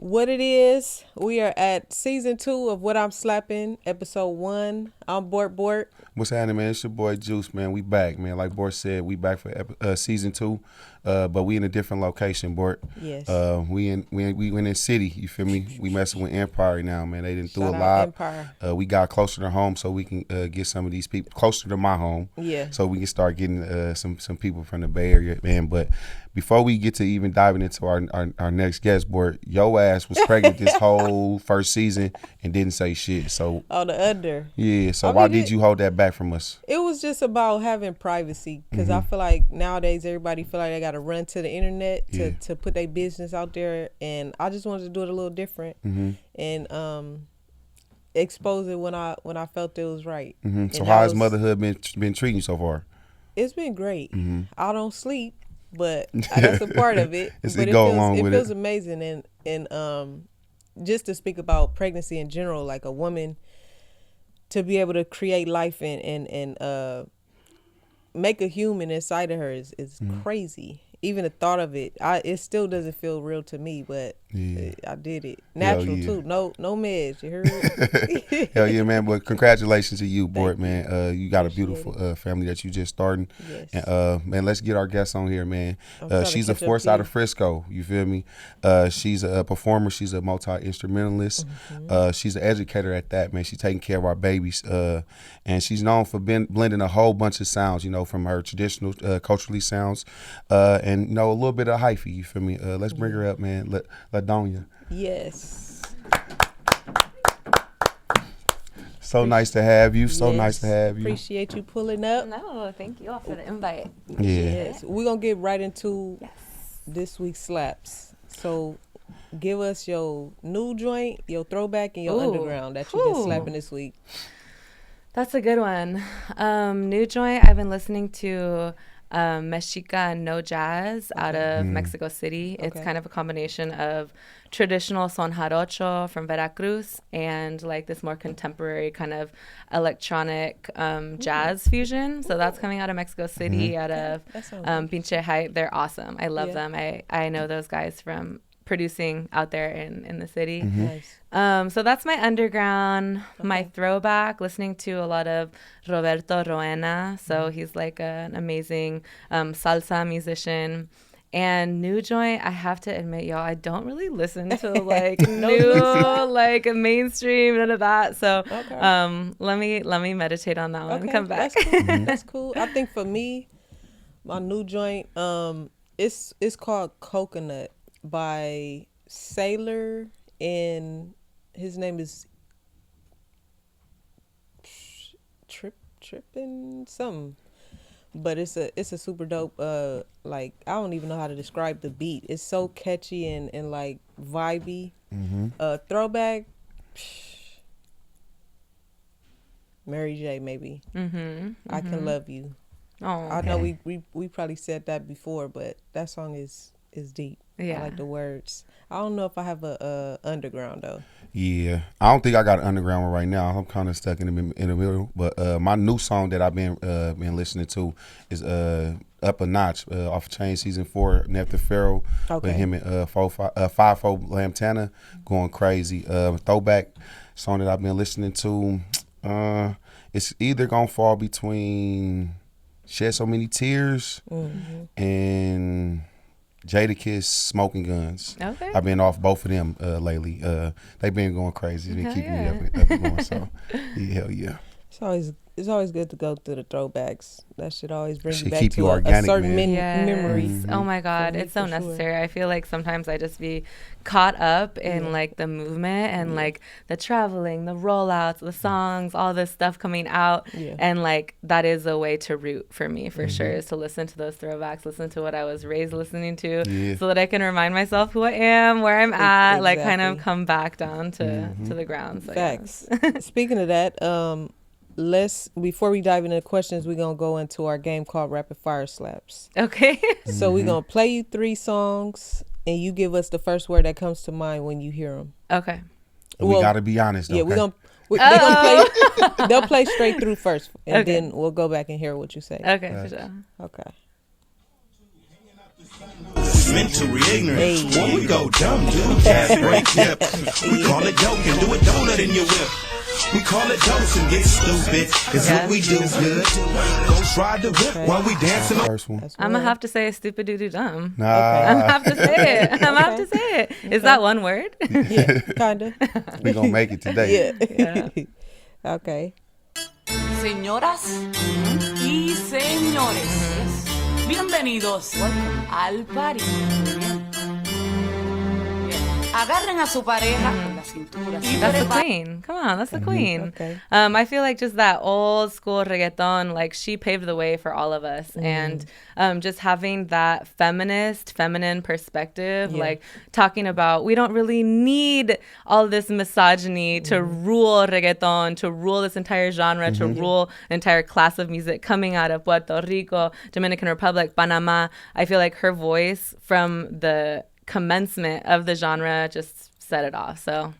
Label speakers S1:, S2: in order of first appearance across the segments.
S1: what it is. We are at season 2 of What I'm Slappin', episode 1. I'm Bort.
S2: What's happening, man? It's your boy Juice, man. We back, man. Like Bort said, we back for season 2, but we in a different location, Bort.
S1: Yes.
S2: We in city. You feel me? We messing with Empire now, man. They didn't do a
S1: Shout out
S2: lot.
S1: Empire.
S2: We got closer to home, so we can get some of these people closer to my home.
S1: Yeah.
S2: So we can start getting some people from the Bay Area, man. But before we get to even diving into our next guest, Bort, your ass was pregnant this whole first season and didn't say shit. So
S1: the under.
S2: yeah. So why did you hold that back from us?
S1: It was just about having privacy, because I feel like nowadays everybody feel like they got to run to the internet to put their business out there, and I just wanted to do it a little different and expose it when I felt it was right.
S2: So how has motherhood been treating you so far?
S1: It's been great. I don't sleep, but that's a part of it. But it feels amazing, and just to speak about pregnancy in general, like a woman to be able to create life and make a human inside of her is crazy. Even the thought of it, it still doesn't feel real to me, but I did it natural too. No meds. You heard?
S2: Hell yeah, man! But congratulations to you, Bort, man. You got a beautiful family that you just starting.
S1: Yes.
S2: And man, let's get our guest on here, man. She's a force out of Frisco. You feel me? She's a performer. She's a multi-instrumentalist. She's an educator at that, man. She's taking care of our babies. And she's known for blending a whole bunch of sounds, from her traditional culturally sounds, and a little bit of hyphy. You feel me? Let's bring her up, man. Let Doña.
S1: Yes.
S2: So nice to have you. So nice to have you.
S1: Appreciate you pulling up.
S3: No, thank you all for the invite.
S1: Yes. We're going to get right into this week's slaps. So give us your new joint, your throwback, and your underground that you've been slapping this week.
S3: That's a good one. New joint, I've been listening to Mexica No Jazz out of Mexico City. It's kind of a combination of traditional son jarocho from Veracruz and like this more contemporary kind of electronic jazz fusion. So that's coming out of Mexico City, out of Pinche Hype. They're awesome. I love them. I know those guys from producing out there in the city.
S1: Nice.
S3: So that's my underground. My throwback, listening to a lot of Roberto Roena. So he's like an amazing salsa musician. And new joint, I have to admit, y'all, I don't really listen to like like mainstream, none of that. So let me meditate on that one and come back.
S1: That's cool. That's cool. I think for me, my new joint, it's called Coconut by Sailor, and his name is Trippin' something. But it's a super dope, like, I don't even know how to describe the beat. It's so catchy and like vibey. Throwback, Mary J, maybe. I Can Love You.
S3: Oh,
S1: I know we probably said that before, but that song is deep.
S3: Yeah.
S1: I like the words. I don't know if I have a underground though.
S2: Yeah, I don't think I got an underground one right now. I'm kind of stuck in the middle. But my new song that I've been listening to is Up a Notch off Chain Season 4, Neptune Pharaoh, with him and Five-Fold Lantana, going crazy. Throwback song that I've been listening to. It's either gonna fall between Shed So Many Tears and Jadakiss, Smoking Guns.
S3: Okay.
S2: I've been off both of them lately. They've been going crazy. They've been keeping me up and going. So, hell yeah.
S1: It's always good to go through the throwbacks. That should always bring you back
S2: keep
S1: to
S2: you
S1: a
S2: organic,
S1: certain
S2: man.
S1: memories.
S3: Oh my God, it's so necessary. I feel like sometimes I just be caught up in like the movement and like the traveling, the rollouts, the songs, all this stuff coming out. And like that is a way to root for me for sure, is to listen to those throwbacks, listen to what I was raised listening to, so that I can remind myself who I am, where I'm at, like kind of come back down to the ground. So,
S1: facts. Speaking of that, before we dive into the questions, we're gonna go into our game called Rapid Fire Slaps.
S3: Okay.
S1: So we're gonna play you 3 songs, and you give us the first word that comes to mind when you hear them.
S3: Okay.
S2: We gotta be honest.
S1: Yeah,
S2: okay?
S1: they're gonna play. They'll play straight through first, and then we'll go back and hear what you say.
S3: Okay, for sure.
S1: Okay.
S4: mentally ignorant. When we go dumb, do jazz break hip. We call it dope and do a donut in your whip. We call it dose and get stupid. It's what we do good. Ghost ride the whip while we dancing.
S3: I'm gonna have to say stupid doo doo dumb.
S2: Nah.
S3: I'm gonna have to say it. I'm gonna have to say it. Is that one word?
S1: Yeah, kinda.
S2: We gonna make it today.
S1: Yeah. Okay.
S5: Señoras y señores, bienvenidos al party. Agarren a su pareja con la cintura.
S3: That's the queen. Come on, that's the queen.
S1: Okay.
S3: I feel like just that old school reggaeton, like she paved the way for all of us. And just having that feminine perspective, like talking about we don't really need all this misogyny to rule reggaeton, to rule this entire genre, to rule an entire class of music coming out of Puerto Rico, Dominican Republic, Panama. I feel like her voice from the commencement of the genre just set it off. So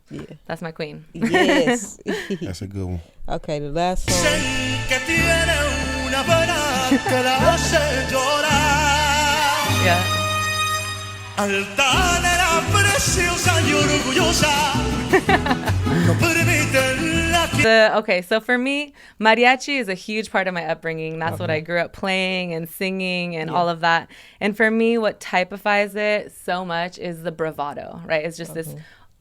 S3: that's my queen.
S1: Yes.
S2: That's a good one.
S1: Okay, the last song.
S3: Yeah. Okay, so for me, mariachi is a huge part of my upbringing. That's what I grew up playing and singing and all of that. And for me, what typifies it so much is the bravado, right? It's just this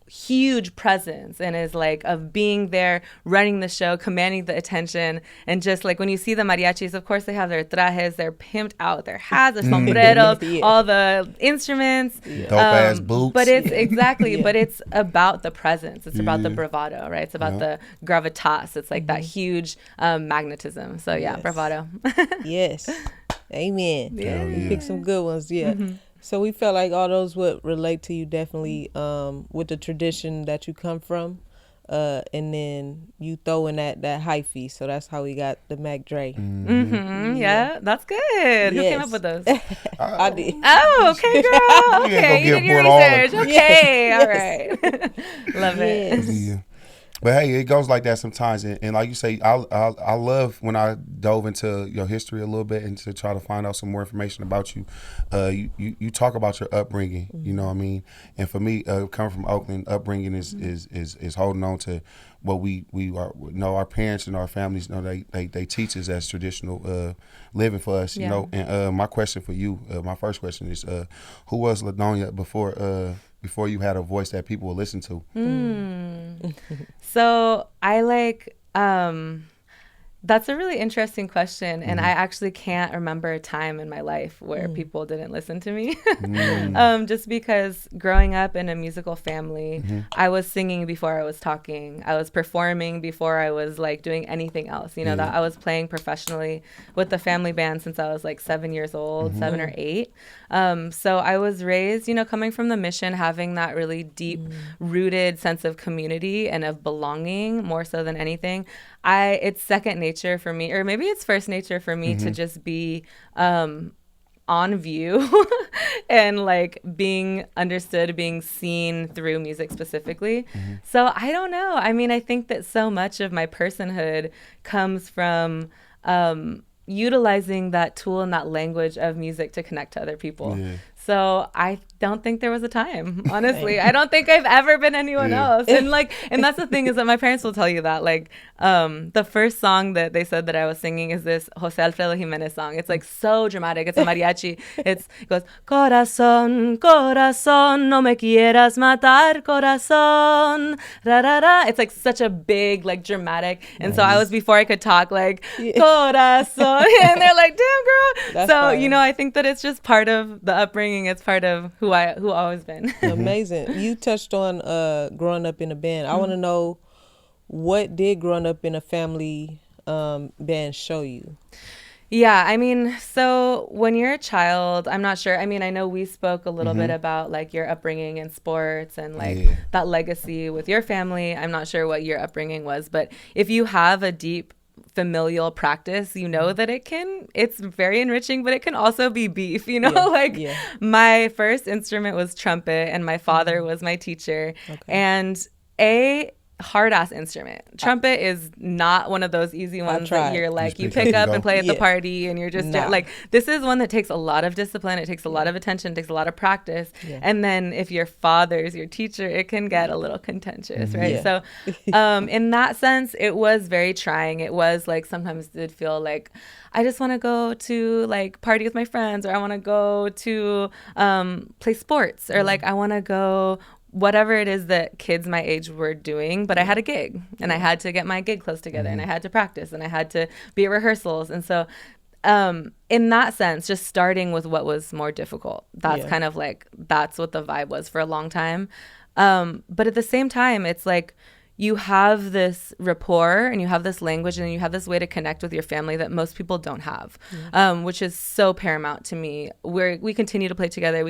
S3: huge presence and is like of being there, running the show, commanding the attention. And just like when you see the mariachis, of course they have their trajes, they're pimped out, their hats, their sombreros, all the instruments.
S2: Dope ass boots.
S3: But it's exactly, but it's about the presence. It's about the bravado, right? It's about the gravitas. It's like that huge magnetism. So bravado.
S1: Yes. Amen.
S3: Yeah.
S1: You picked some good ones. Yeah. So we felt like all those would relate to you definitely with the tradition that you come from. And then you throw in that hyphy. So that's how we got the Mac Dre.
S3: Yeah, that's good. Who came up with those?
S1: I did.
S3: Oh, okay, girl. Okay, you did your research. Okay, all right. Love it.
S2: Yeah. But hey, it goes like that sometimes, and like you say, I love when I dove into your history a little bit and to try to find out some more information about you. You talk about your upbringing, you know what I mean. And for me, coming from Oakland, upbringing is holding on to what we are, know our parents and our families know they teach us as traditional living for us, you know. And my question for you, my first question is, who was Doña before you had a voice that people would listen to?
S3: So I like, that's a really interesting question. And I actually can't remember a time in my life where people didn't listen to me. Just because growing up in a musical family, I was singing before I was talking. I was performing before I was like doing anything else. You know, that I was playing professionally with the family band since I was like 7 years old, 7 or 8. So I was raised, you know, coming from the mission, having that really deep rooted sense of community and of belonging more so than anything. It's second nature for me, or maybe it's first nature for me to just be on view and like being understood, being seen through music specifically. So I don't know. I mean, I think that so much of my personhood comes from utilizing that tool and that language of music to connect to other people. So I don't think there was a time, honestly. I don't think I've ever been anyone else. And that's the thing is that my parents will tell you that, like, the first song that they said that I was singing is this Jose Alfredo Jimenez song. It's like so dramatic. It's a mariachi. It goes, corazón, corazón, no me quieras matar, corazón, ra ra ra. It's like such a big, like dramatic. And so I was, before I could talk, like, corazón. And they're like, damn, girl. That's so, fire. You know, I think that it's just part of the upbringing. It's part of who I've always been.
S1: Amazing. You touched on growing up in a band. I want to know, what did growing up in a family band show you?
S3: Yeah, I mean, so when you're a child, I'm not sure. I mean, I know we spoke a little bit about like your upbringing in sports and like that legacy with your family. I'm not sure what your upbringing was, but if you have a deep familial practice, you know that it's very enriching, but it can also be beef, you know. My first instrument was trumpet and my father was my teacher. And hard ass instrument. Trumpet is not one of those easy ones that you're like you pick up and play at the party and you're just like, this is one that takes a lot of discipline, it takes a lot of attention, it takes a lot of practice. And then if your father's your teacher, it can get a little contentious, right? So in that sense, it was very trying. It was like sometimes it did feel like I just want to go to like party with my friends, or I want to go to play sports, or like I want to go whatever it is that kids my age were doing, but I had a gig and I had to get my gig clothes together and I had to practice and I had to be at rehearsals. And so in that sense, just starting with what was more difficult, that's kind of like, that's what the vibe was for a long time. But at the same time, it's like, you have this rapport and you have this language and you have this way to connect with your family that most people don't have, which is so paramount to me. We continue to play together.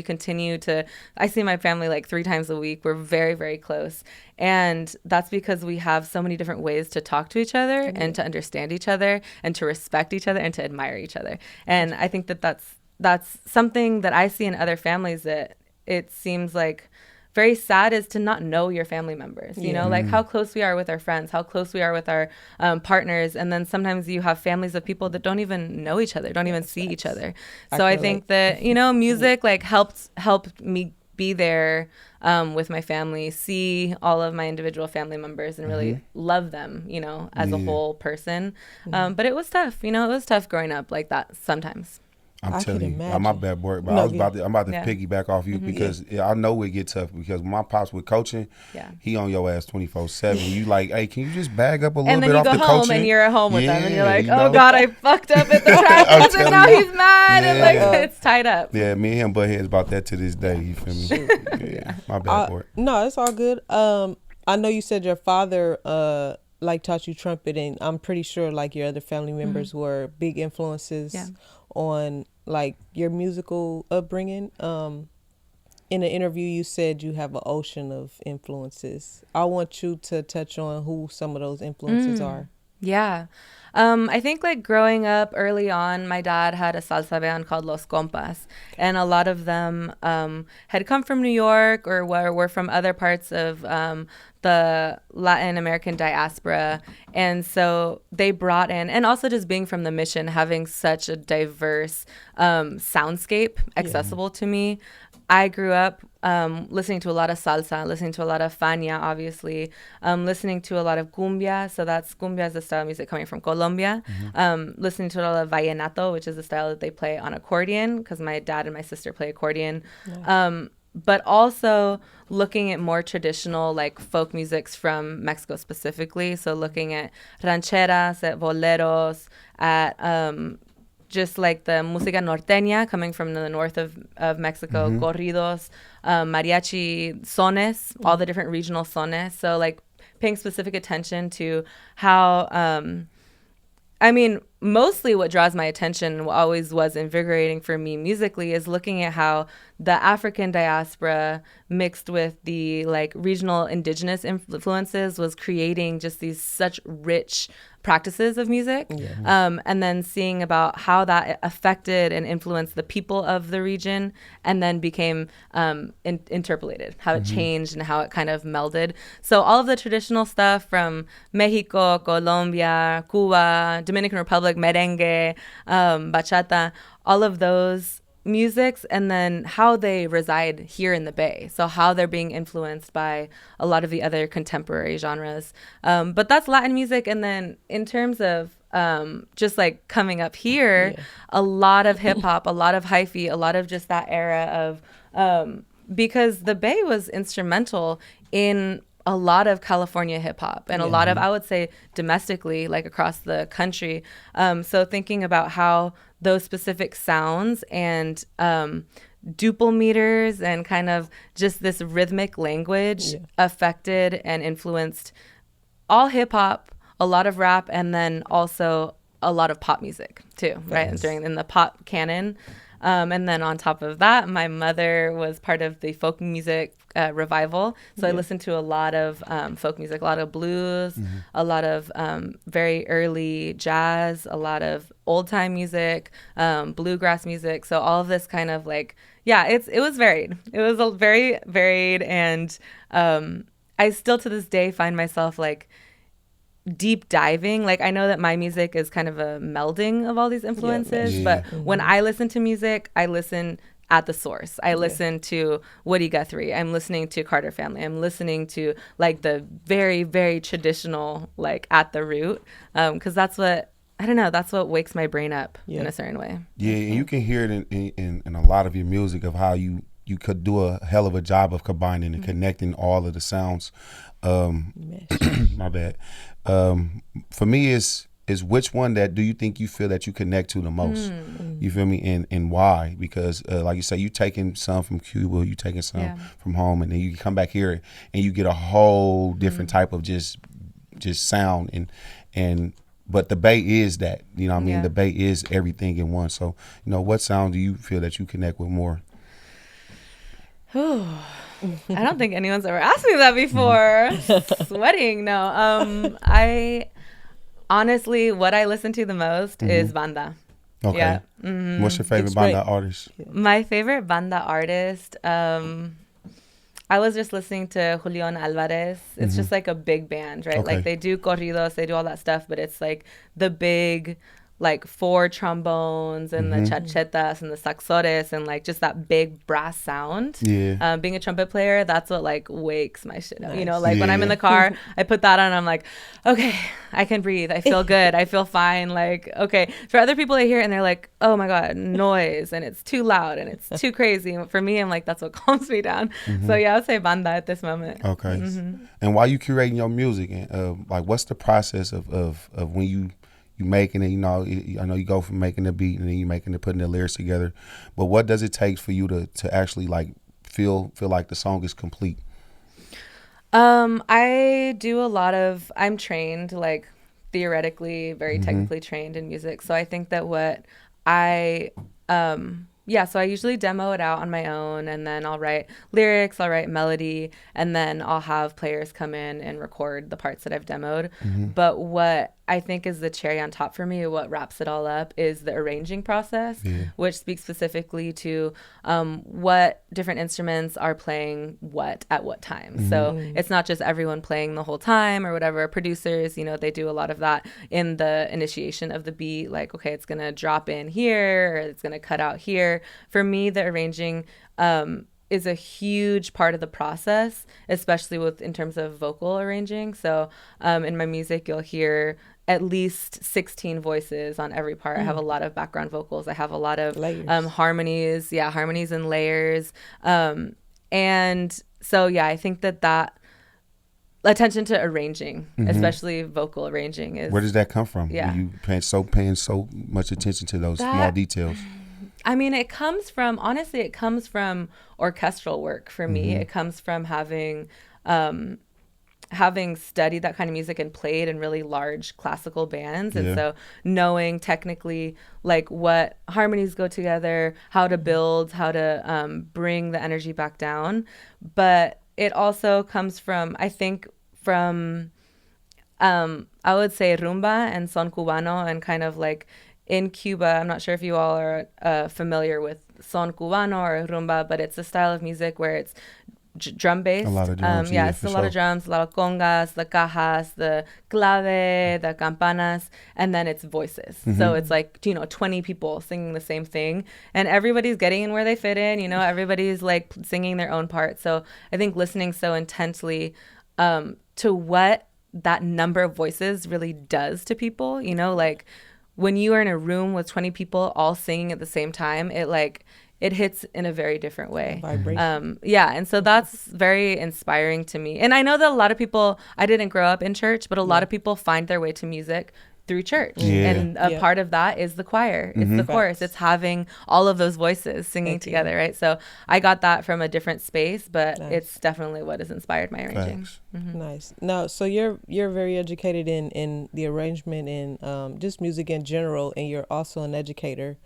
S3: I see my family like 3 times a week. We're very, very close. And that's because we have so many different ways to talk to each other and to understand each other and to respect each other and to admire each other. And I think that that's something that I see in other families that it seems like very sad is to not know your family members, you know, like how close we are with our friends, how close we are with our partners. And then sometimes you have families of people that don't even know each other, don't even see each other. So I think that, you know, music like helped me be there with my family, see all of my individual family members and really love them, you know, as a whole person. But it was tough, you know, it was tough growing up like that sometimes.
S2: I'm telling you, my bad, boy, but I'm about to piggyback off you because I know it get tough because when my pops with coaching, he on your ass 24/7. You like, hey, can you just bag up a little bit off the coaching? And then you go home and you're at home with them and you're like, oh God, I fucked up at the practice and now he's mad and like it's tied up. Yeah, me and him butt heads about that to this day. You feel me? My bad, boy.
S1: No, it's all good. I know you said your father like taught you trumpet, and I'm pretty sure like your other family members were big influences on like your musical upbringing. In an interview you said you have an ocean of influences. I want you to touch on who some of those influences are.
S3: I think like growing up early on, my dad had a salsa band called Los Compas, and a lot of them had come from New York or were from other parts of the Latin American diaspora. And so they brought in, and also just being from the Mission, having such a diverse soundscape accessible to me. I grew up listening to a lot of salsa, listening to a lot of fania, obviously, listening to a lot of cumbia. So cumbia is the style of music coming from Colombia. Listening to a lot of vallenato, which is the style that they play on accordion, because my dad and my sister play accordion. But also looking at more traditional like folk musics from Mexico specifically. So looking at rancheras, at boleros, at just like the música norteña coming from the north of Mexico, corridos, mariachi sones, all the different regional sones. So like paying specific attention to how, mostly what draws my attention, what always was invigorating for me musically, is looking at how the African diaspora mixed with the like regional indigenous influences was creating just these such rich practices of music. And then seeing about how that affected and influenced the people of the region and then became interpolated, how it changed and how it kind of melded. So all of the traditional stuff from Mexico, Colombia, Cuba, Dominican Republic, merengue, bachata, all of those musics, and then how they reside here in the Bay. So how they're being influenced by a lot of the other contemporary genres. But that's Latin music. And then in terms of just like coming up here, a lot of hip hop, a lot of hyphy, a lot of just that era of, because the Bay was instrumental in a lot of California hip hop and a lot of, I would say, domestically, like across the country. So thinking about how those specific sounds and duple meters and kind of just this rhythmic language affected and influenced all hip hop, a lot of rap, and then also a lot of pop music too, right? In the pop canon. And then on top of that, my mother was part of the folk music revival. So I listened to a lot of folk music, a lot of blues, a lot of very early jazz, a lot of old time music, bluegrass music. So all of this kind of like, it was varied. It was a very varied. And I I still to this day find myself like deep diving. Like I know that my music is kind of a melding of all these influences, but when I listen to music, I listen at the source. I listen to Woody Guthrie. I'm listening to Carter Family. I'm listening to like the very, very traditional, like at the root, because that's what, I don't know, that's what wakes my brain up in a certain way.
S2: Yeah, and you can hear it in a lot of your music of how you could do a hell of a job of combining and connecting all of the sounds. My bad. For me, is which one that do you think you feel that you connect to the most? You feel me? And why? Because like you say, you taking some from Cuba, you taking some from home, and then you come back here and you get a whole different type of just sound and but the Bay is that, you know what I mean? The Bay is everything in one. So, you know, what sound do you feel that you connect with more?
S3: I don't think anyone's ever asked me that before. Sweating. No. I honestly, what I listen to the most is banda.
S2: Okay.
S3: Yeah.
S2: What's your favorite banda artist?
S3: My favorite banda artist, I was just listening to Julian Alvarez. It's just like a big band, right?
S2: Okay.
S3: Like they do corridos, they do all that stuff, but it's like the big, like 4 trombones and the chachetas and the saxores and like just that big brass sound.
S2: Yeah.
S3: Being a trumpet player, that's what like wakes my shit up. You know, like when I'm in the car, I put that on and I'm like, okay, I can breathe. I feel good. I feel fine. Like, okay. For other people, they hear it and they're like, oh my God, noise and it's too loud and it's too crazy. For me, I'm like, that's what calms me down. So yeah, I would say banda at this moment.
S2: Okay. And while you curating your music, like what's the process of when you making it, you know, I know you go from making the beat and then you making it, putting the lyrics together, but what does it take for you to actually like feel like the song is complete?
S3: I do a lot of, I'm trained, like theoretically, very technically trained in music. So I think that what I, so I usually demo it out on my own and then I'll write lyrics, I'll write melody, and then I'll have players come in and record the parts that I've demoed. But what I think is the cherry on top for me, what wraps it all up, is the arranging process, which speaks specifically to what different instruments are playing what at what time. So it's not just everyone playing the whole time or whatever. Producers, you know, they do a lot of that in the initiation of the beat, like, okay, it's going to drop in here or it's going to cut out here. For me, the arranging is a huge part of the process, especially in terms of vocal arranging. So in my music, you'll hear at least 16 voices on every part. I have a lot of background vocals. I have a lot of harmonies. Yeah, harmonies and layers. And so, yeah, I think that attention to arranging, especially vocal arranging, is...
S2: Where does that come from?
S3: Yeah.
S2: You paying so much attention to those small details?
S3: I mean, it comes from orchestral work for me. It comes from having studied that kind of music and played in really large classical bands. And so knowing technically like what harmonies go together, how to build, how to bring the energy back down. But it also comes from, I think, I would say rumba and son cubano, and kind of like in Cuba, I'm not sure if you all are familiar with son cubano or rumba, but it's a style of music where it's drum based.
S2: A lot of drums.
S3: It's a lot of drums, a lot of congas, the cajas, the clave, the campanas, and then it's voices. So it's like, 20 people singing the same thing, and everybody's getting in where they fit in, everybody's like singing their own part. So I think listening so intensely to what that number of voices really does to people, like when you are in a room with 20 people all singing at the same time, it hits in a very different way.
S1: Vibration.
S3: And so that's very inspiring to me. And I know that a lot of people, I didn't grow up in church, but a lot of people find their way to music through church. And a part of that is the choir. It's the chorus. It's having all of those voices singing together, right? So I got that from a different space, but it's definitely what has inspired my arranging.
S1: Nice. Now, so you're very educated in the arrangement and just music in general, and you're also an educator.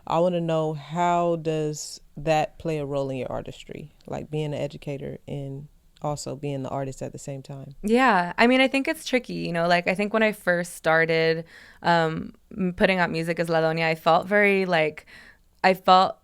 S1: I want to know, how does that play a role in your artistry, like being an educator and also being the artist at the same time?
S3: Yeah, I mean, I think it's tricky, like I think when I first started putting out music as La Doña, I felt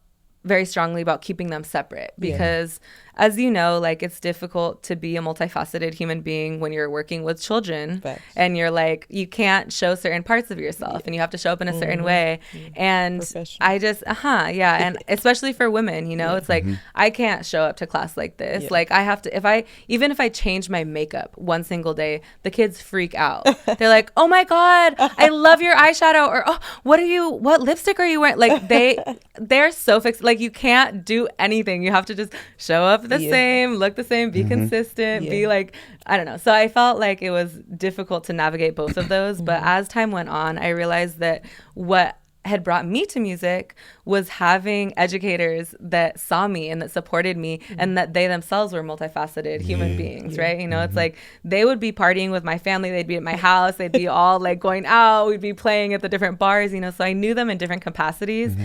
S3: very strongly about keeping them separate because as you know, like it's difficult to be a multifaceted human being when you're working with children.
S1: Facts.
S3: And you're like, you can't show certain parts of yourself and you have to show up in a certain way. And I just, and especially for women, you know, it's like, I can't show up to class like this. Yeah. Like I have to, even if I change my makeup one single day, the kids freak out. They're like, oh my God, I love your eyeshadow, or oh, what lipstick are you wearing? Like they're so fixed. Like you can't do anything. You have to just show up the same, look the same, be consistent, be like, I don't know. So I felt like it was difficult to navigate both of those. But as time went on, I realized that what had brought me to music was having educators that saw me and that supported me and that they themselves were multifaceted human beings, right? You know, it's like they would be partying with my family, they'd be at my house, they'd be all like going out, we'd be playing at the different bars, you know, so I knew them in different capacities.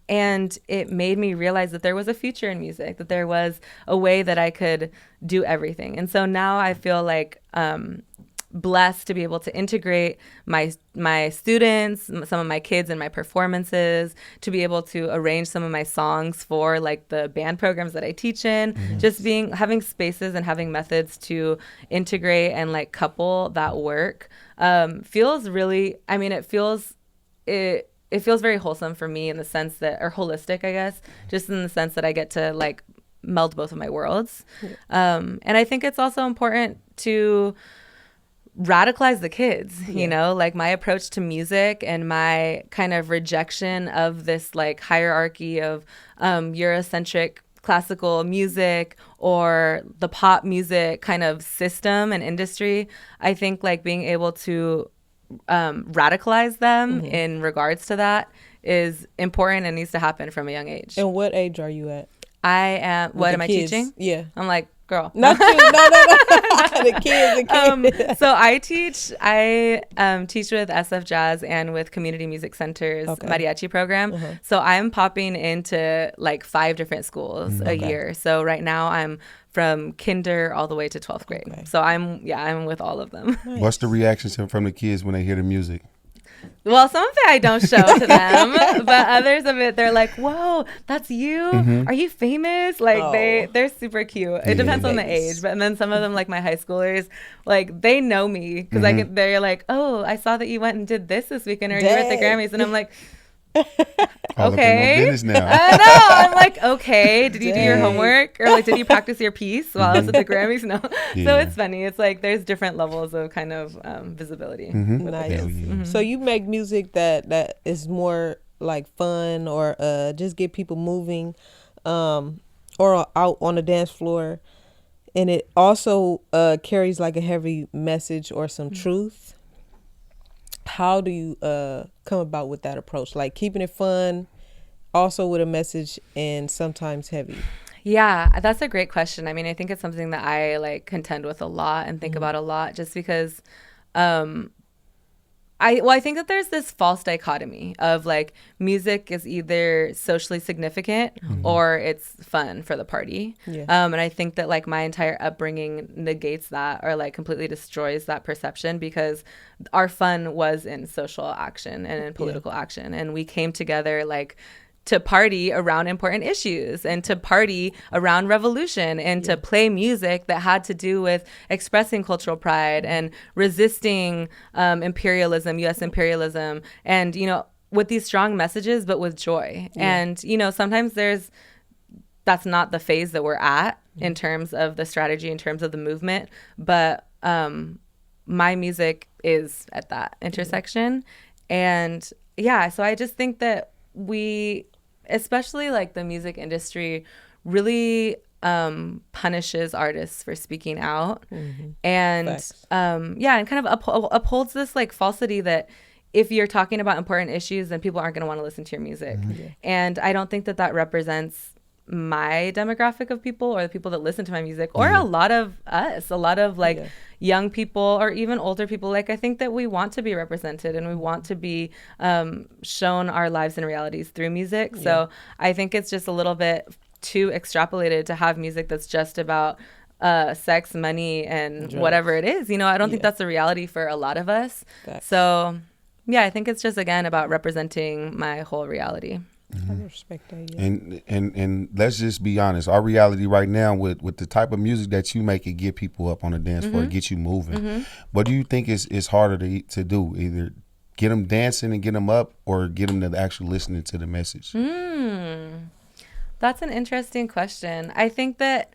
S3: And it made me realize that there was a future in music, that there was a way that I could do everything. And so now I feel like blessed to be able to integrate my students, some of my kids in my performances, to be able to arrange some of my songs for like the band programs that I teach in, just having spaces and having methods to integrate and like couple that work feels really, I mean, it feels very wholesome for me in the sense that, or holistic, I guess, just in the sense that I get to like meld both of my worlds. And I think it's also important to radicalize the kids, you know, like my approach to music and my kind of rejection of this like hierarchy of Eurocentric classical music or the pop music kind of system and industry. I think like being able to radicalize them in regards to that is important and needs to happen from a young age.
S1: And what age are you at?
S3: I am, what am I teaching?
S1: Yeah.
S3: I'm like, girl.
S1: Not you. No. The kids.
S3: So I teach with SF Jazz and with Community Music Center's mariachi program. So I'm popping into like 5 different schools a year. So right now I'm from kinder all the way to 12th grade. So I'm with all of them.
S2: Nice. What's the reaction from the kids when they hear the music?
S3: Well, some of it I don't show to them, but others of it, they're like, whoa, that's you? Are you famous? Like, they're super cute. It depends on the age. But and then some of them, like my high schoolers, like, they know me because they're like, oh, I saw that you went and did this weekend, or you were at the Grammys. And I'm like, okay.
S2: Now.
S3: I know. I'm like, okay. Did you do your homework, or like, did you practice your piece while I was at the Grammys? No. So it's funny. It's like there's different levels of kind of visibility.
S1: Nice. So you make music that is more like fun or just get people moving, or out on the dance floor, and it also carries like a heavy message or some truth. How do you come about with that approach? Like keeping it fun, also with a message, and sometimes heavy.
S3: Yeah, that's a great question. I mean, I think it's something that I like contend with a lot and think about a lot, just because I think that there's this false dichotomy of like music is either socially significant or it's fun for the party. And I think that like my entire upbringing negates that, or like completely destroys that perception, because our fun was in social action and in political action. And we came together like to party around important issues and to party around revolution and to play music that had to do with expressing cultural pride and resisting imperialism, U.S. imperialism, and, you know, with these strong messages, but with joy. And, you know, sometimes that's not the phase that we're at in terms of the strategy, in terms of the movement, but my music is at that intersection. And so I just think that we, especially like the music industry, really punishes artists for speaking out, and and kind of upholds this like falsity that if you're talking about important issues, then people aren't going to want to listen to your music. And I don't think that represents my demographic of people, or the people that listen to my music, or a lot of us, a lot of like young people or even older people. Like, I think that we want to be represented and we want to be shown our lives and realities through music. So I think it's just a little bit too extrapolated to have music that's just about sex, money, and whatever it is. You know, I don't think that's the reality for a lot of us. So I think it's just, again, about representing my whole reality.
S1: I respect that. Yeah.
S2: And let's just be honest. Our reality right now with the type of music that you make, it get people up on the dance floor, get you moving. What do you think is harder to do? Either get them dancing and get them up, or get them to actually listening to the message?
S3: That's an interesting question. I think that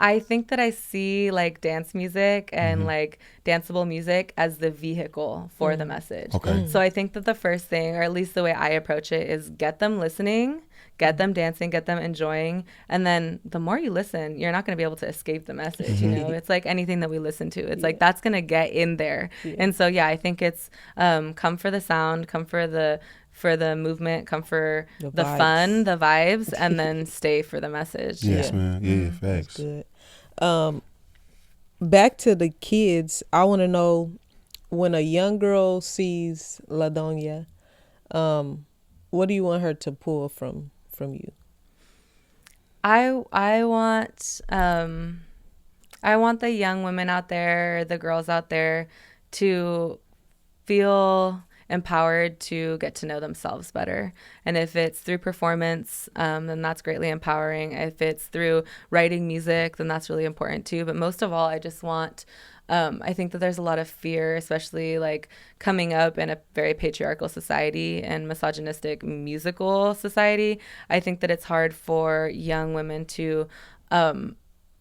S3: I see like dance music and like danceable music as the vehicle for the message.
S2: Okay.
S3: So I think that the first thing, or at least the way I approach it, is get them listening, get them dancing, get them enjoying. And then the more you listen, you're not going to be able to escape the message. You know, it's like anything that we listen to. It's like that's going to get in there. And so, yeah, I think it's come for the sound, come for the movement, come for the fun, the vibes, and then stay for the message.
S2: Yes, man. Yeah, facts.
S1: That's good. Back to the kids, I want to know, when a young girl sees La Doña, what do you want her to pull from you?
S3: I want the young women out there, the girls out there, to feel empowered to get to know themselves better. And if it's through performance, then that's greatly empowering. If it's through writing music, then that's really important too. But most of all, I just want, I think that there's a lot of fear, especially like coming up in a very patriarchal society and misogynistic musical society. I think that it's hard for young women to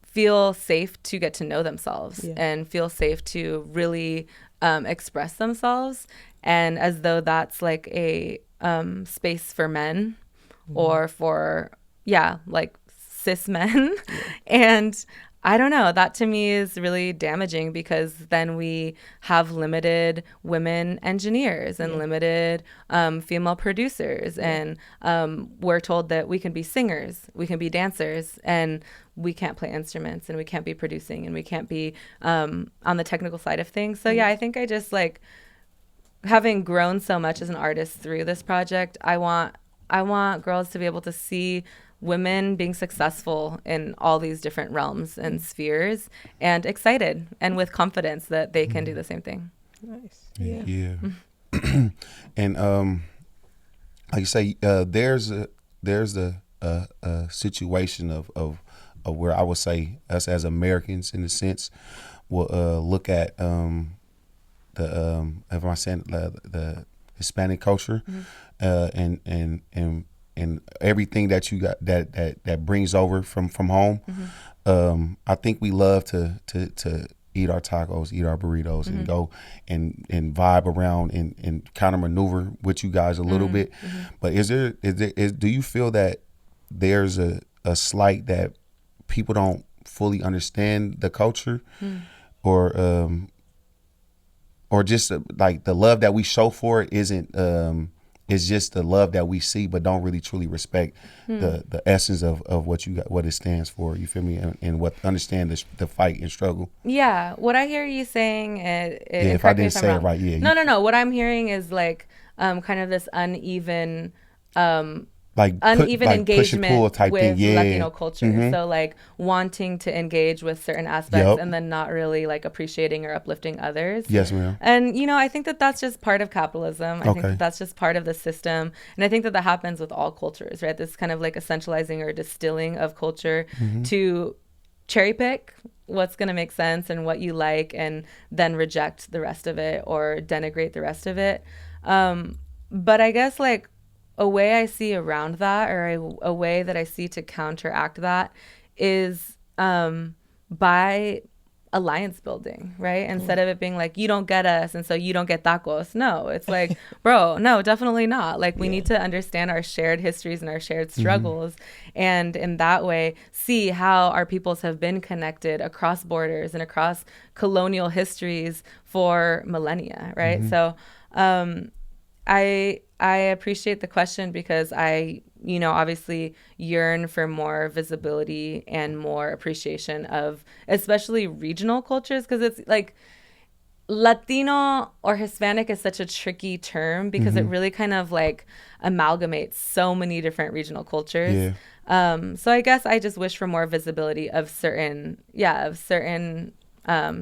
S3: feel safe to get to know themselves and feel safe to really express themselves, and as though that's like a space for men or for like cis men. And I don't know, that to me is really damaging, because then we have limited women engineers and limited female producers, and we're told that we can be singers, we can be dancers, and we can't play instruments, and we can't be producing, and we can't be on the technical side of things. So I think I just like, having grown so much as an artist through this project, I want girls to be able to see women being successful in all these different realms and spheres, and excited and with confidence that they can do the same thing.
S1: Nice.
S2: Yeah. And like you say, there's a situation of where I would say us as Americans, in a sense, will look at the Hispanic culture, and everything that you got that brings over from home. I think we love to eat our tacos, eat our burritos, and go and vibe around and kind of maneuver with you guys a little bit. But do you feel that there's a slight that people don't fully understand the culture, or just like the love that we show for it isn't it's just the love that we see, but don't really truly respect the essence of what it stands for. You feel me? And what understand the fight and struggle. Yeah,
S3: what I hear you saying is,
S2: if I didn't say it right,
S3: No. What I'm hearing is like kind of this uneven engagement
S2: type
S3: with
S2: thing.
S3: Latino culture. So like wanting to engage with certain aspects and then not really like appreciating or uplifting others.
S2: Yes, ma'am.
S3: And I think that that's just part of capitalism. I think that that's just part of the system. And I think that happens with all cultures, right? This kind of like essentializing or distilling of culture to cherry pick what's going to make sense and what you like, and then reject the rest of it or denigrate the rest of it. But I guess like a way I see around that, or a way that I see to counteract that, is by alliance building, right? Instead of it being like, you don't get us, and so you don't get tacos. No, it's like, bro, no, definitely not. Like, we need to understand our shared histories and our shared struggles, and in that way, see how our peoples have been connected across borders and across colonial histories for millennia, right? So, I appreciate the question, because I, obviously yearn for more visibility and more appreciation of especially regional cultures, because it's like Latino or Hispanic is such a tricky term, because it really kind of like amalgamates so many different regional cultures. So I guess I just wish for more visibility of certain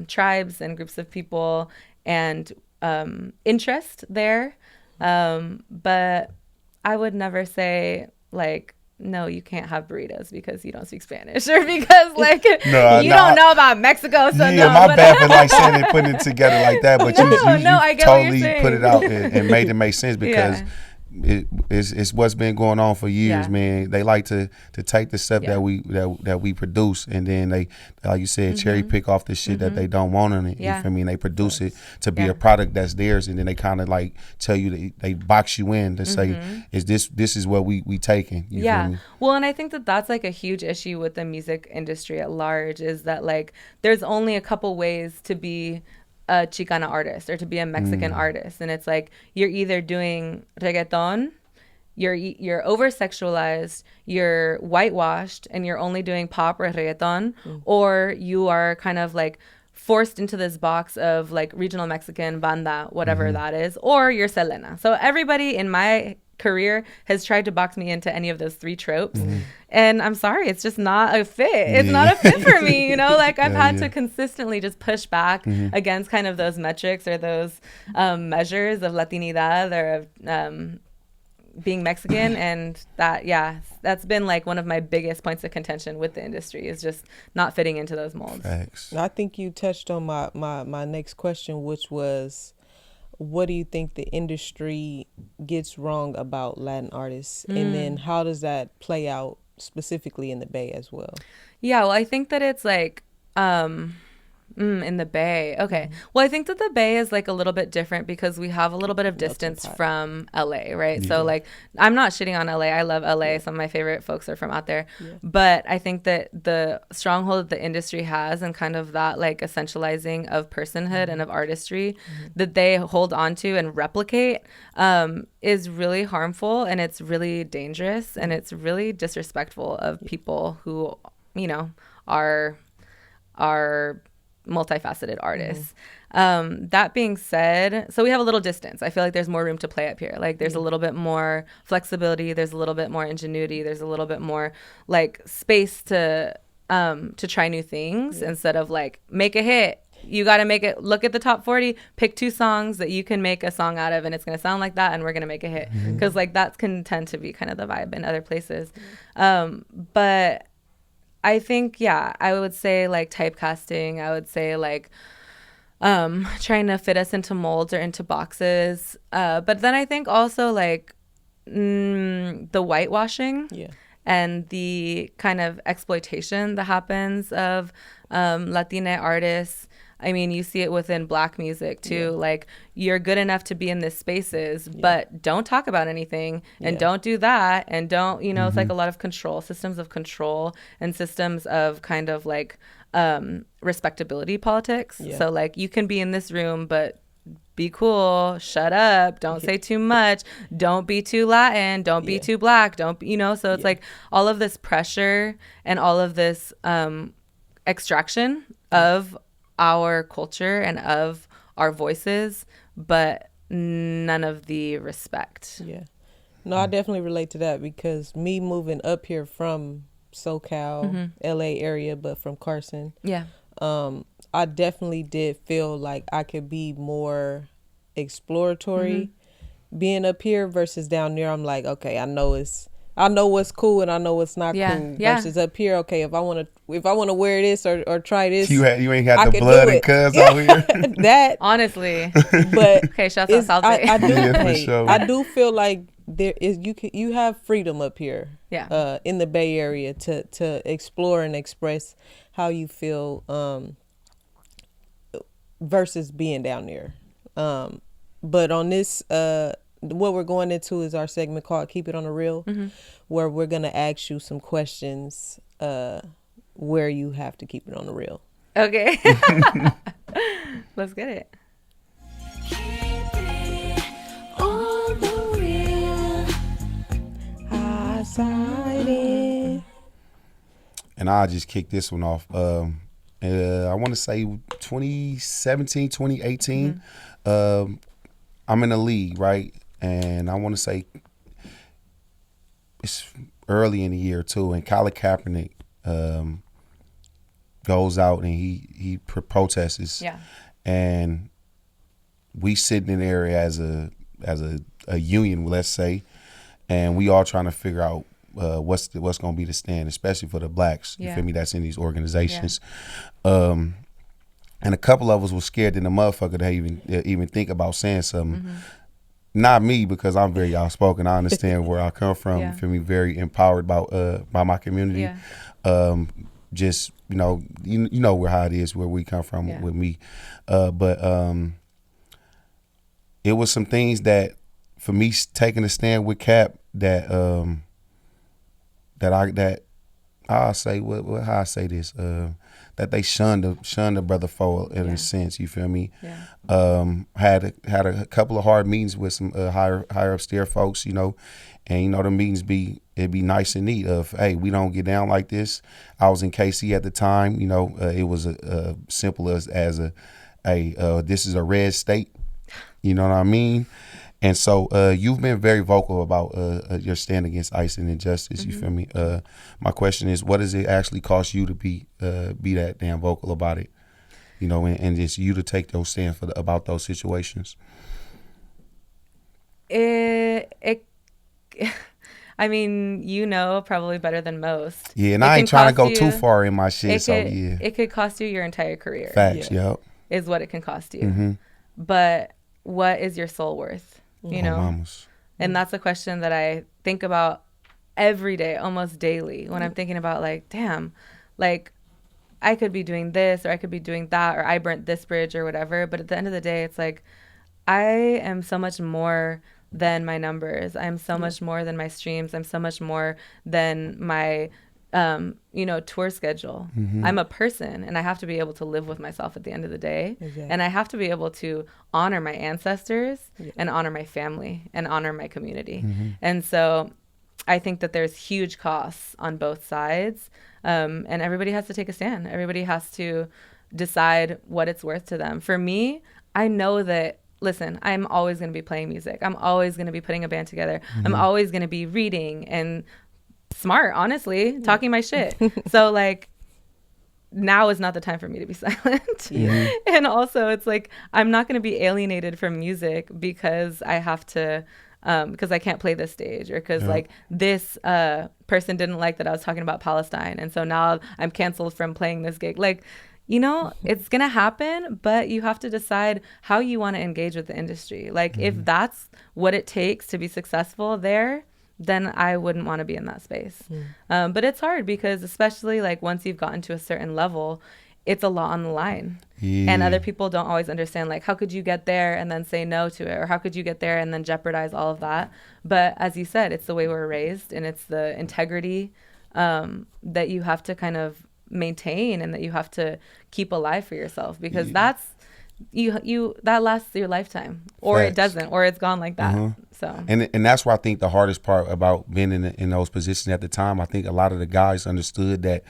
S3: tribes and groups of people, and interest there. But I would never say like, no, you can't have burritos because you don't speak Spanish, or because like you don't know about Mexico. So
S2: yeah, my bad for like saying it, putting it together like that. But you totally put it out and made it make sense, because it's what's been going on for years, man. They like to take the stuff that we produce, and then they, like you said, cherry pick off the shit that they don't want in it. You feel me? And they produce it to be a product that's theirs, and then they kind of like tell you, they box you in to say, is this is what we taking? You feel me?
S3: Well, and I think that's like a huge issue with the music industry at large, is that like there's only a couple ways to be a Chicana artist or to be a Mexican artist, and it's like you're either doing reggaeton, you're over sexualized, you're whitewashed, and you're only doing pop or reggaeton, or you are kind of like forced into this box of like regional Mexican banda, whatever that is, or you're Selena. So everybody in my career has tried to box me into any of those three tropes, and I'm sorry, it's just not a fit. It's not a fit for me, you know. Like I've had to consistently just push back against kind of those metrics or those measures of Latinidad or of being Mexican, and that's been like one of my biggest points of contention with the industry, is just not fitting into those molds.
S2: Thanks.
S1: I think you touched on my next question, which was, what do you think the industry gets wrong about Latin artists? And then how does that play out specifically in the Bay as well?
S3: Yeah, well, I think that it's like in the Bay. Okay. Well, I think that the Bay is like a little bit different because we have a little bit of distance from LA, right? So like, I'm not shitting on LA. I love LA. Some of my favorite folks are from out there. But I think that the stronghold that the industry has, and kind of that like essentializing of personhood and of artistry that they hold on to and replicate is really harmful, and it's really dangerous, and it's really disrespectful of people who, you know, are multifaceted artists. That being said, so we have a little distance. I feel like there's more room to play up here. Like there's a little bit more flexibility, there's a little bit more ingenuity, there's a little bit more like space to try new things instead of like make a hit. You got to make it, look at the top 40, pick 2 songs that you can make a song out of, and it's going to sound like that, and we're going to make a hit. Because like that can tend to be kind of the vibe in other places. But I think, I would say like typecasting. I would say like trying to fit us into molds or into boxes. But then I think also like the whitewashing and the kind of exploitation that happens of Latina artists. I mean, you see it within Black music too. Like, you're good enough to be in these spaces, but don't talk about anything, and don't do that, and don't, you know, it's like a lot of control, systems of control, and systems of kind of like respectability politics. So like, you can be in this room, but be cool, shut up, don't say too much, don't be too Latin, don't be too Black, don't, you know. So it's like all of this pressure and all of this extraction of our culture and of our voices, but none of the respect.
S1: No, I definitely relate to that, because me moving up here from SoCal, LA area, but from Carson, I definitely did feel like I could be more exploratory being up here versus down there. I'm like, okay, I know what's cool and I know what's not cool. Versus up here, okay, if I want to wear this or try this,
S2: you ain't had the blood and cuz out here.
S3: That honestly,
S1: but
S3: okay, shout out South Bay.
S1: I do feel like there is you have freedom up here, in the Bay Area to explore and express how you feel, versus being down there. But on this, what we're going into is our segment called Keep It on the Real, where we're going to ask you some questions where you have to keep it on the real.
S3: Okay. Let's get it.
S1: Keep it on the real. High-sided.
S2: And I'll just kick this one off. I want to say 2017, 2018. I'm in the league, right? And I want to say it's early in the year too. And Colin Kaepernick goes out and he protests. And we sitting in there as a union, let's say. and we all trying to figure out what's going to be the stand, especially for the blacks. You feel me? That's in these organizations. And a couple of us were scared in the motherfucker to even think about saying something. Mm-hmm. Not me, because I'm very outspoken. I understand where I come from. You feel me? Very empowered by my community. Just you know where how it is where we come from with me. But it was some things that for me taking a stand with Cap that I'll say how I say this that they shunned the brother for in a sense. You feel me? Had a couple of hard meetings with some higher upstairs folks, you know, and you know the meetings it'd be nice and neat of, hey, we don't get down like this. I was in KC at the time, you know, it was simple as this is a red state, you know what I mean? And so you've been very vocal about your stand against ICE and injustice. You feel me? My question is, what does it actually cost you to be that damn vocal about it? You know, and it's you to take those stands about those situations.
S3: I mean, you know, probably better than most.
S2: Yeah, and I ain't trying to go too far in my shit.
S3: It could cost you your entire career.
S2: Facts, yep.
S3: Is what it can cost you. But what is your soul worth? You know?
S2: Mamas.
S3: And that's a question that I think about every day, almost daily, when I'm thinking about like, damn, like I could be doing this or I could be doing that or I burnt this bridge or whatever. But at the end of the day, it's like I am so much more than my numbers. I'm so much more than my streams. I'm so much more than my, tour schedule. I'm a person and I have to be able to live with myself at the end of the day. Exactly. And I have to be able to honor my ancestors and honor my family and honor my community. And so I think that there's huge costs on both sides. And everybody has to take a stand. Everybody has to decide what it's worth to them. For me, I know that, listen, I'm always going to be playing music. I'm always going to be putting a band together. I'm always going to be reading and smart, honestly, talking my shit. So like now is not the time for me to be silent. And also it's like I'm not going to be alienated from music because I have to because I can't play this stage or because like this person didn't like that I was talking about Palestine and so now I'm canceled from playing this gig. Like, you know, it's going to happen, but you have to decide how you want to engage with the industry. Like if that's what it takes to be successful there, then I wouldn't want to be in that space. But it's hard because especially like once you've gotten to a certain level, it's a lot on the line. And other people don't always understand, like, how could you get there and then say no to it? Or how could you get there and then jeopardize all of that? But as you said, it's the way we're raised and it's the integrity that you have to kind of maintain and that you have to keep alive for yourself because that's that lasts your lifetime or Facts. It doesn't or it's gone like that. So
S2: and that's why I think the hardest part about being in those positions at the time, I think a lot of the guys understood that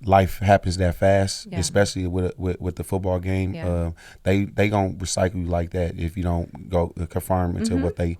S2: life happens that fast, especially with the football game. They gonna recycle you like that if you don't go conform into what they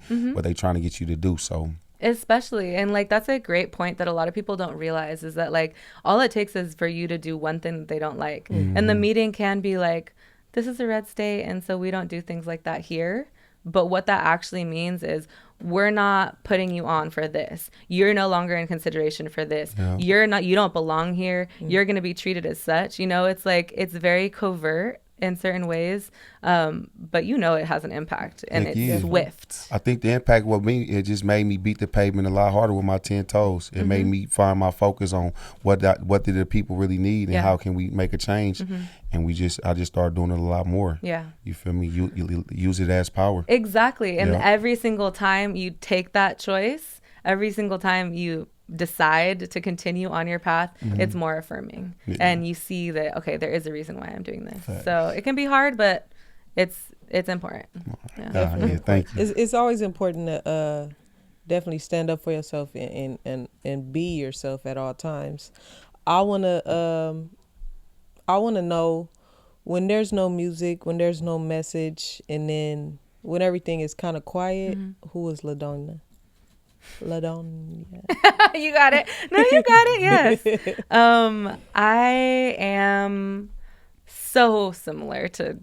S2: trying to get you to do. So
S3: especially, and like that's a great point that a lot of people don't realize is that like all it takes is for you to do one thing that they don't like, and the meeting can be like, this is a red state and so we don't do things like that here. But what that actually means is we're not putting you on for this. You're no longer in consideration for this. You don't belong here. You're going to be treated as such. You know, it's like, it's very covert in certain ways, but you know it has an impact and it's swift.
S2: I think the impact with me, it just made me beat the pavement a lot harder with my 10 toes. It made me find my focus on what do the people really need and how can we make a change. And I just started doing it a lot more. You feel me? You use it as power.
S3: Exactly. And every single time you take that choice, every single time you decide to continue on your path, it's more affirming. And you see that, okay, there is a reason why I'm doing this. Facts. So it can be hard, but it's important.
S2: Thank you.
S1: It's always important to definitely stand up for yourself and be yourself at all times. I wanna know when there's no music, when there's no message, and then when everything is kind of quiet, who is Dona? Dona.
S3: You got it. No, you got it. Yes. I am so similar to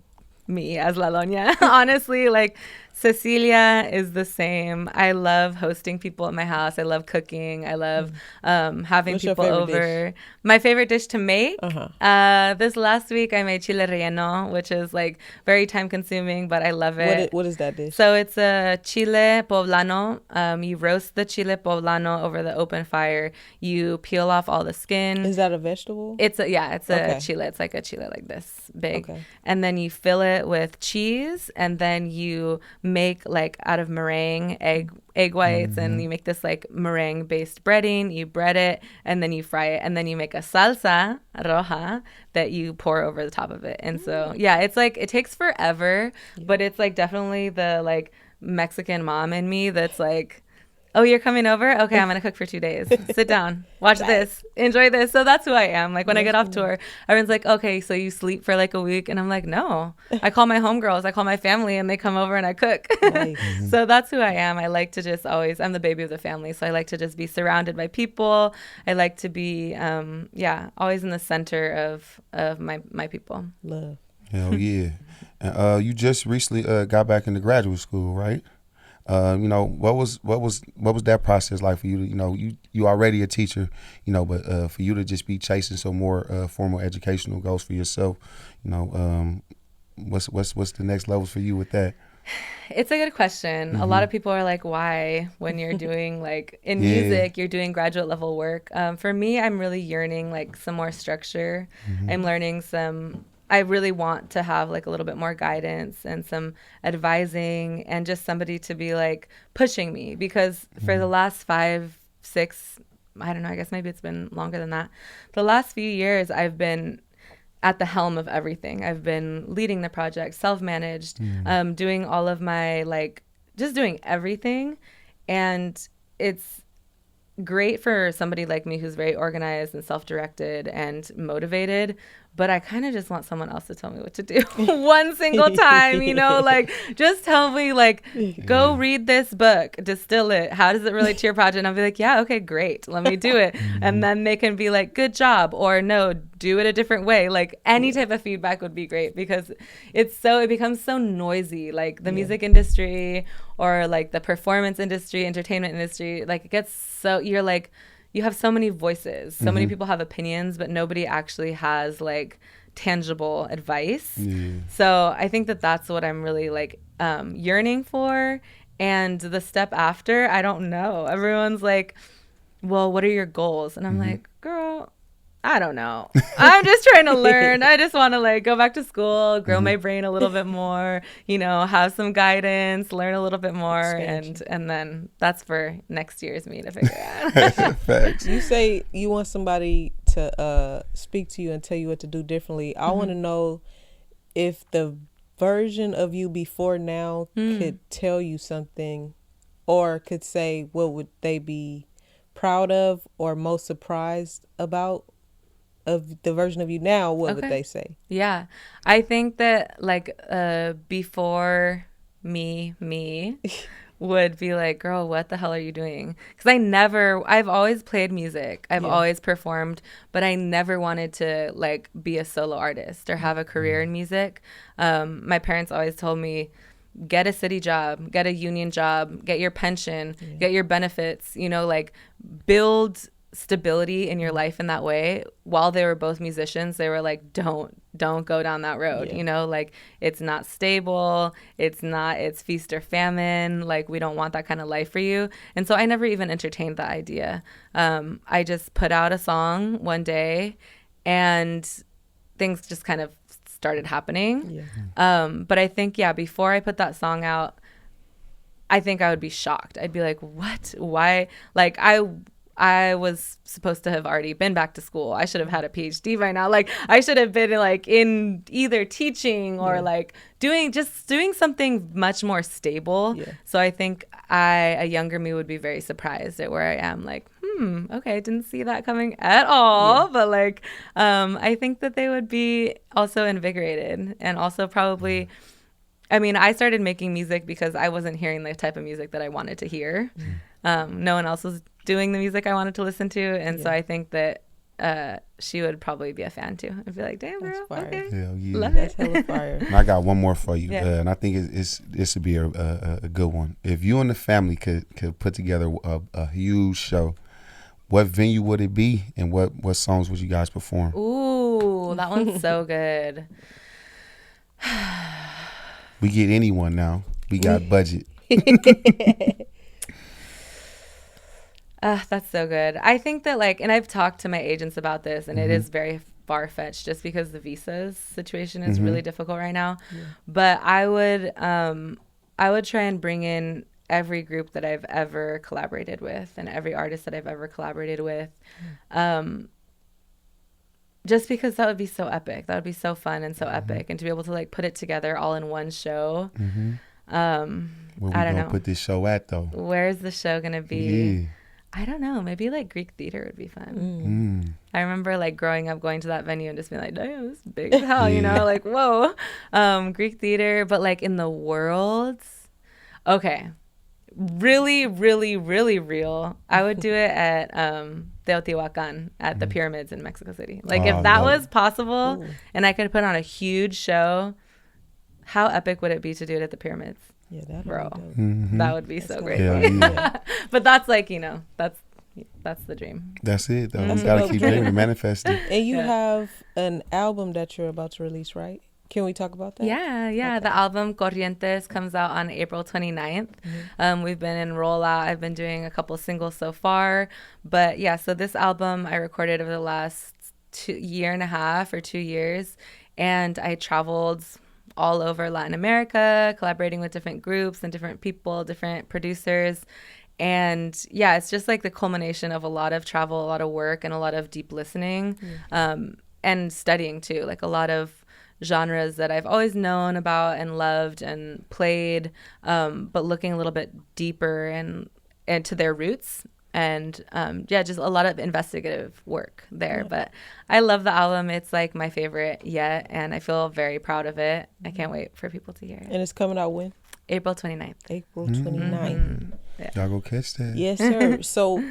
S3: me as La Doña. Honestly, like Cecilia is the same. I love hosting people at my house. I love cooking. I love having
S1: What's
S3: people over.
S1: Dish?
S3: My favorite dish to make? This last week I made chile relleno, which is like very time consuming, but I love it.
S1: What is that dish?
S3: So it's a chile poblano. You roast the chile poblano over the open fire. You peel off all the skin.
S1: Is that a vegetable?
S3: It's a chile. It's like a chile like this big. Okay. And then you fill it with cheese, and then you make like out of meringue egg whites, and you make this like meringue based breading. You bread it, and then you fry it, and then you make a salsa roja that you pour over the top of it. And so it's like it takes forever, but it's like definitely the like Mexican mom in me that's like, oh, you're coming over? Okay, I'm going to cook for 2 days. Sit down. Watch this. Enjoy this. So that's who I am. Like when I get off tour, everyone's like, okay, so you sleep for like a week? And I'm like, no. I call my homegirls. I call my family and they come over and I cook. Nice. So that's who I am. I like to just always, I'm the baby of the family. So I like to just be surrounded by people. I like to be, always in the center of my people.
S1: Love.
S2: Hell yeah. And you just recently got back into graduate school, right? What was that process like for you to, you already a teacher, but for you to just be chasing some more formal educational goals for yourself, what's the next levels for you with that?
S3: It's a good question. A lot of people are like, why, when you're doing like in music, you're doing graduate level work. For me, I'm really yearning like some more structure. I'm learning I really want to have like a little bit more guidance and some advising and just somebody to be like pushing me, because for the last 5, 6, I don't know, I guess maybe it's been longer than that. The last few years I've been at the helm of everything. I've been leading the project, self-managed, doing all of my like, just doing everything. And it's great for somebody like me who's very organized and self-directed and motivated, but I kind of just want someone else to tell me what to do one single time, like just tell me like, go read this book, distill it. How does it relate to your project? And I'll be like, yeah, okay, great. Let me do it. And then they can be like, good job, or no, do it a different way. Like any type of feedback would be great, because it becomes so noisy, like the music industry or like the performance industry, entertainment industry, like it gets so, you're like, you have so many voices, so many people have opinions, but nobody actually has like tangible advice. So I think that that's what I'm really like yearning for. And the step after, I don't know. Everyone's like, well, what are your goals? And I'm like, girl, I don't know. I'm just trying to learn. I just want to like go back to school, grow my brain a little bit more, have some guidance, learn a little bit more. And then that's for next year's me to figure out.
S2: Facts.
S1: You say you want somebody to speak to you and tell you what to do differently. I want to know if the version of you before now could tell you something, or could say what would they be proud of or most surprised about of the version of you now. What would they say? Yeah,
S3: I think that like before me would be like, girl, what the hell are you doing? Because I've always played music, I've always performed, but I never wanted to like be a solo artist or have a career in music. My parents always told me, get a city job, get a union job, get your pension, get your benefits, like build stability in your life in that way. While they were both musicians, they were like, don't go down that road. Like it's not stable, it's feast or famine, like we don't want that kind of life for you. And so I never even entertained the idea. I just put out a song one day and things just kind of started happening. But I think before I put that song out, I think I would be shocked. I'd be like, what? Why? Like I was supposed to have already been back to school. I should have had a PhD by now. Like I should have been like in either teaching or like doing something much more stable. So I think a younger me would be very surprised at where I am. Like, okay, I didn't see that coming at all. But like, I think that they would be also invigorated, and also probably, I mean, I started making music because I wasn't hearing the type of music that I wanted to hear. No one else was doing the music I wanted to listen to. And so I think that she would probably be a fan too. I'd be like, damn, bro, okay.
S2: Hell yeah.
S3: Love
S1: That's
S3: it.
S1: hella fire.
S2: And I got one more for you,
S3: Yeah.
S2: and I think this would be a good one. If you and the family could put together a huge show, what venue would it be, and what songs would you guys perform?
S3: Ooh, that one's so good.
S2: We get anyone now. We got budget.
S3: That's so good. I think that and I've talked to my agents about this, and it is very far-fetched just because the visas situation is really difficult right now. Yeah. But I would try and bring in every group that I've ever collaborated with and every artist that I've ever collaborated with. Just because that would be so epic. That would be so fun and so epic. And to be able to put it together all in one show.
S2: Where we
S3: I don't know.
S2: Put this show at though?
S3: Where's the show gonna be?
S2: Yeah.
S3: I don't know. Maybe Greek theater would be fun. I remember growing up going to that venue and just being like, damn, this is big as hell, you know, whoa. Greek theater, but in the worlds. Okay. Really, really, really real. I would do it at Teotihuacan at the pyramids in Mexico City. If that was possible and I could put on a huge show, how epic would it be to do it at the pyramids?
S1: Yeah, that
S3: bro. That would be so great.
S2: Yeah.
S3: But that's that's the dream.
S2: That's it though. You gotta keep dreaming and manifesting.
S1: And you have an album that you're about to release, right? Can we talk about that?
S3: Yeah. Okay. The album Corrientes comes out on April 29th. We've been in rollout. I've been doing a couple singles so far. But yeah, so this album I recorded over the last 2 years. And I traveled all over Latin America, collaborating with different groups and different people, different producers. And yeah, it's just the culmination of a lot of travel, a lot of work, and a lot of deep listening, and studying too. A lot of genres that I've always known about and loved and played, but looking a little bit deeper and to their roots. And just a lot of investigative work there. But I love the album. It's my favorite yet, and I feel very proud of it. I can't wait for people to hear it.
S1: And it's coming out when?
S3: April 29th.
S1: April 29th.
S3: Yeah.
S2: Y'all go catch that.
S1: Yes, sir. So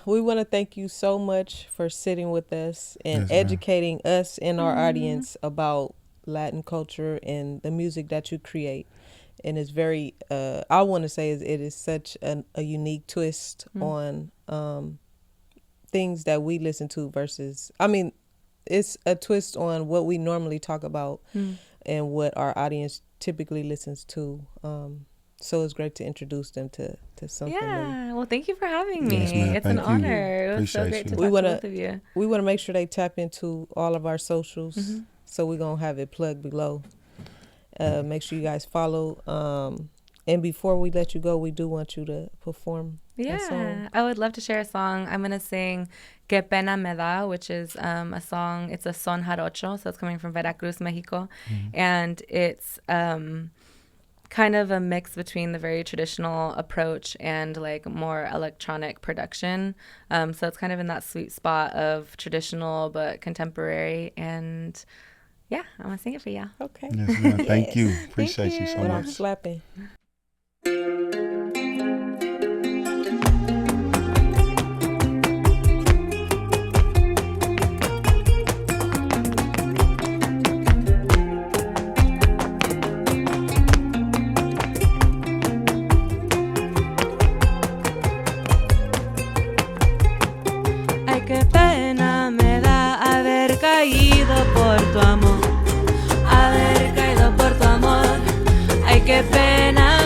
S1: we want to thank you so much for sitting with us and educating us and our audience about Latin culture and the music that you create. And it's very, I want to say it is such a unique twist on things that we listen to versus, it's a twist on what we normally talk about and what our audience typically listens to. So it's great to introduce them to something new.
S3: Well, thank you for having me.
S2: Yes,
S3: it's an honor. It was so great to talk to both of you.
S1: We want to make sure they tap into all of our socials. So we're going to have it plugged below. Make sure you guys follow. And before we let you go, we do want you to perform a song.
S3: I would love to share a song. I'm going to sing Que Pena Me Da, which is a song. It's a son jarocho, so it's coming from Veracruz, Mexico. And it's kind of a mix between the very traditional approach and more electronic production. So it's kind of in that sweet spot of traditional but contemporary. And yeah, I'm going to sing it for y'all.
S1: Okay.
S2: Yes, ma'am. Thank you. Appreciate you so
S1: But
S2: much.
S1: I'm slapping.
S3: Ay, qué pena me da haber caído por tu amor, haber caído por tu amor. Ay, qué pena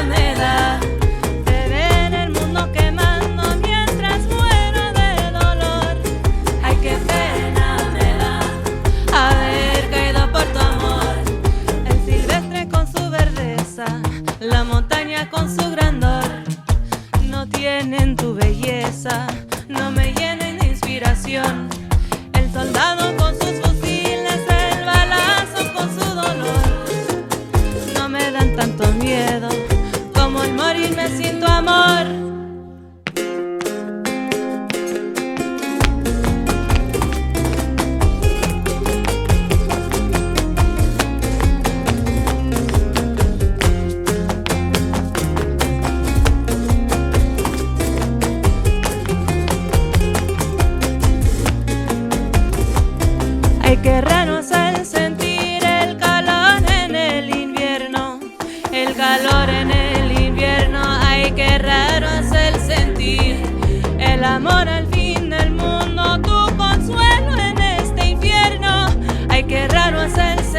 S6: amor al fin del mundo, tu consuelo en este infierno. Ay, qué raro hacerse